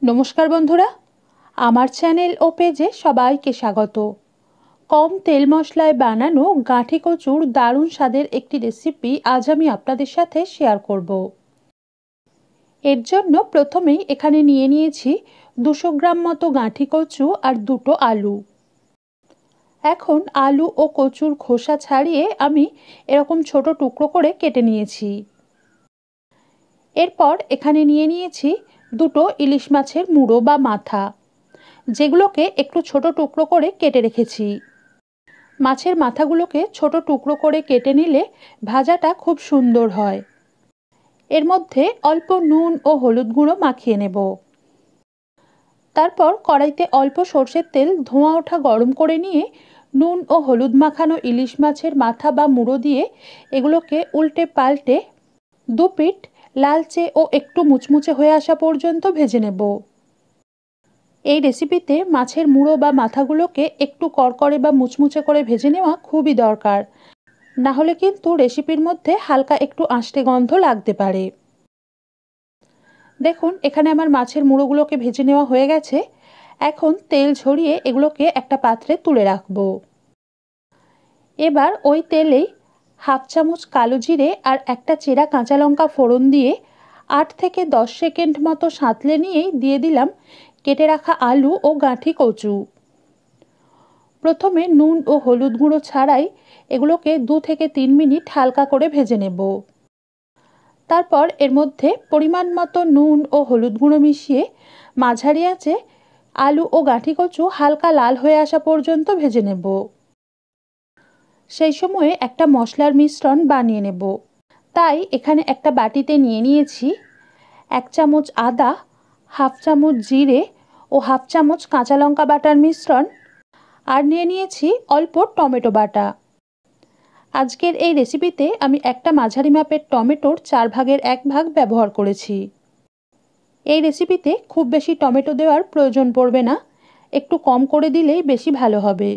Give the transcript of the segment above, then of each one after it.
নমস্কার বন্ধুরা, আমার চ্যানেল ও পেজে সবাইকে স্বাগত। কম তেল মশলায় বানানো গাঁঠি কচুর দারুণ স্বাদের একটি রেসিপি আজ আমি আপনাদের সাথে শেয়ার করব। এর জন্য প্রথমেই এখানে নিয়ে নিয়েছি 200 গ্রাম মতো গাঁঠি কচু আর 2টো আলু। এখন আলু ও কচুর খোসা ছাড়িয়ে আমি এরকম ছোট টুকরো করে কেটে নিয়েছি। এরপর এখানে নিয়ে নিয়েছি 2টো ইলিশ মাছের মুড়ো বা মাথা, যেগুলোকে একটু ছোট টুকরো করে কেটে রেখেছি। মাছের মাথাগুলোকে ছোট টুকরো করে কেটে নিলে ভাজাটা খুব সুন্দর হয়। এর মধ্যে অল্প নুন ও হলুদ গুঁড়ো মাখিয়ে নেব। তারপর কড়াইতে অল্প সর্ষের তেল ধোঁয়া ওঠা গরম করে নিয়ে নুন ও হলুদ মাখানো ইলিশ মাছের মাথা বা মুড়ো দিয়ে এগুলোকে উল্টে পাল্টে 2 পিঠ লালচে ও একটু মুচমুচে হয়ে আসা পর্যন্ত ভেজে নেব। এই রেসিপিতে মাছের মুড়ো বা মাথাগুলোকে একটু কড়কড়ে বা মুচমুচে করে ভেজে নেওয়া খুবই দরকার, না হলে কিন্তু রেসিপির মধ্যে হালকা একটু আঁশটে গন্ধ লাগতে পারে। দেখুন, এখানে আমার মাছের মুড়োগুলোকে ভেজে নেওয়া হয়ে গেছে। এখন তেল ঝরিয়ে এগুলোকে একটা পাত্রে তুলে রাখব। এবার ওই তেলেই 1/2 চামচ কালো জিরে আর একটা চেরা কাঁচা লঙ্কা ফোড়ন দিয়ে 8 থেকে 10 সেকেন্ড মতো সাঁতলে নিয়েই দিয়ে দিলাম কেটে রাখা আলু ও গাঁঠি কচু। প্রথমে নুন ও হলুদ গুঁড়ো ছাড়াই এগুলোকে 2 থেকে 3 মিনিট হালকা করে ভেজে নেব। তারপর এর মধ্যে পরিমাণ মতো নুন ও হলুদ গুঁড়ো মিশিয়ে মাঝারি আঁচে আলু ও গাঁঠি কচু হালকা লাল হয়ে আসা পর্যন্ত ভেজে নেব। সেই সময়ে একটা মশলার মিশ্রণ বানিয়ে নেব। তাই এখানে একটা বাটিতে নিয়ে নিয়েছি 1 চামচ আদা, 1/2 চামচ জিরে ও 1/2 চামচ কাঁচা লঙ্কা বাটার মিশ্রণ, আর নিয়ে নিয়েছি অল্প টমেটো বাটা। আজকের এই রেসিপিতে আমি একটা মাঝারি মাপের টমেটোর 4 ভাগের 1 ভাগ ব্যবহার করেছি। এই রেসিপিতে খুব বেশি টমেটো দেওয়ার প্রয়োজন পড়বে না, একটু কম করে দিলেই বেশি ভালো হবে।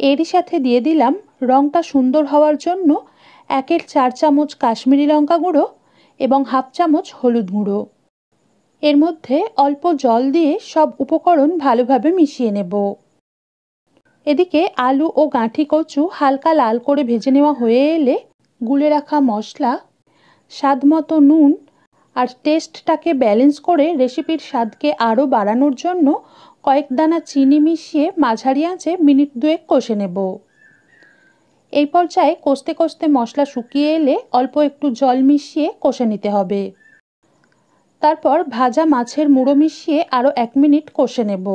এরই সাথে দিয়ে দিলাম রঙটা সুন্দর হওয়ার জন্য 1/4 চামচ কাশ্মীরি লঙ্কা গুঁড়ো এবং 1/2 চামচ হলুদ গুঁড়ো। এর মধ্যে অল্প জল দিয়ে সব উপকরণ ভালোভাবে মিশিয়ে নেব। এদিকে আলু ও গাঁঠি কচু হালকা লাল করে ভেজে নেওয়া হয়ে এলে গুলে রাখা মশলা, স্বাদমতো নুন আর টেস্টটাকে ব্যালেন্স করে রেসিপির স্বাদকে আরও বাড়ানোর জন্য কয়েক দানা চিনি মিশিয়ে মাঝারি আঁচে মিনিট 2 কষে নেব। এই পর্যায়ে কষতে কষতে মশলা শুকিয়ে এলে অল্প একটু জল মিশিয়ে কষে নিতে হবে। তারপর ভাজা মাছের মুড়ো মিশিয়ে আরও 1 মিনিট কষে নেব।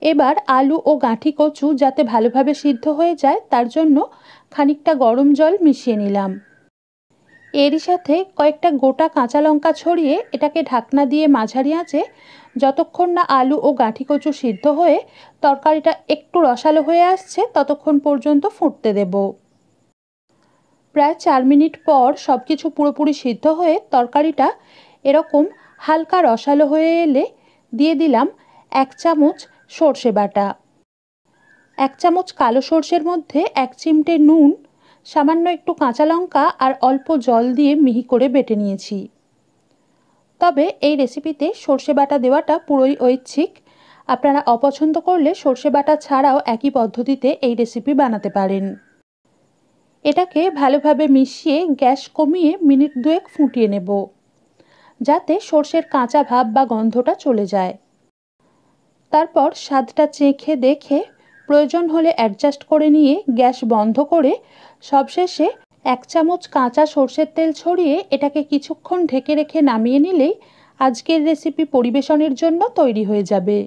এবার আলু ও গাঁঠি কচু যাতে ভালোভাবে সিদ্ধ হয়ে যায় তার জন্য খানিকটা গরম জল মিশিয়ে নিলাম। এরই সাথে কয়েকটা গোটা কাঁচা লঙ্কা ছড়িয়ে এটাকে ঢাকনা দিয়ে মাঝারি আঁচে যতক্ষণ না আলু ও গাঁঠি কচু সিদ্ধ হয়ে তরকারিটা একটু রসালো হয়ে আসছে ততক্ষণ পর্যন্ত ফুটতে দেব। প্রায় 4 মিনিট পর সব কিছু পুরোপুরি সিদ্ধ হয়ে তরকারিটা এরকম হালকা রসালো হয়ে এলে দিয়ে দিলাম 1 চামচ সর্ষে বাটা। 1 চামচ কালো সর্ষের মধ্যে 1 চিমটে নুন, সামান্য একটু কাঁচা লঙ্কা আর অল্প জল দিয়ে মিহি করে বেটে নিয়েছি। তবে এই রেসিপিতে সর্ষে বাটা দেওয়াটা পুরোই ঐচ্ছিক। আপনারা অপছন্দ করলে সর্ষে বাটা ছাড়াও একই পদ্ধতিতে এই রেসিপি বানাতে পারেন। এটাকে ভালোভাবে মিশিয়ে গ্যাস কমিয়ে মিনিট 2 ফুটিয়ে নেব, যাতে সর্ষের কাঁচা ভাব বা গন্ধটা চলে যায়। তারপর স্বাদটা চেখে দেখে প্রয়োজন হলে অ্যাডজাস্ট করে নিয়ে গ্যাস বন্ধ করে সবশেষে 1 চামচ কাঁচা সর্ষের তেল ছড়িয়ে এটাকে কিছুক্ষণ ঢেকে রেখে নামিয়ে নিলেই আজকের রেসিপি পরিবেশনের জন্য তৈরি হয়ে যাবে।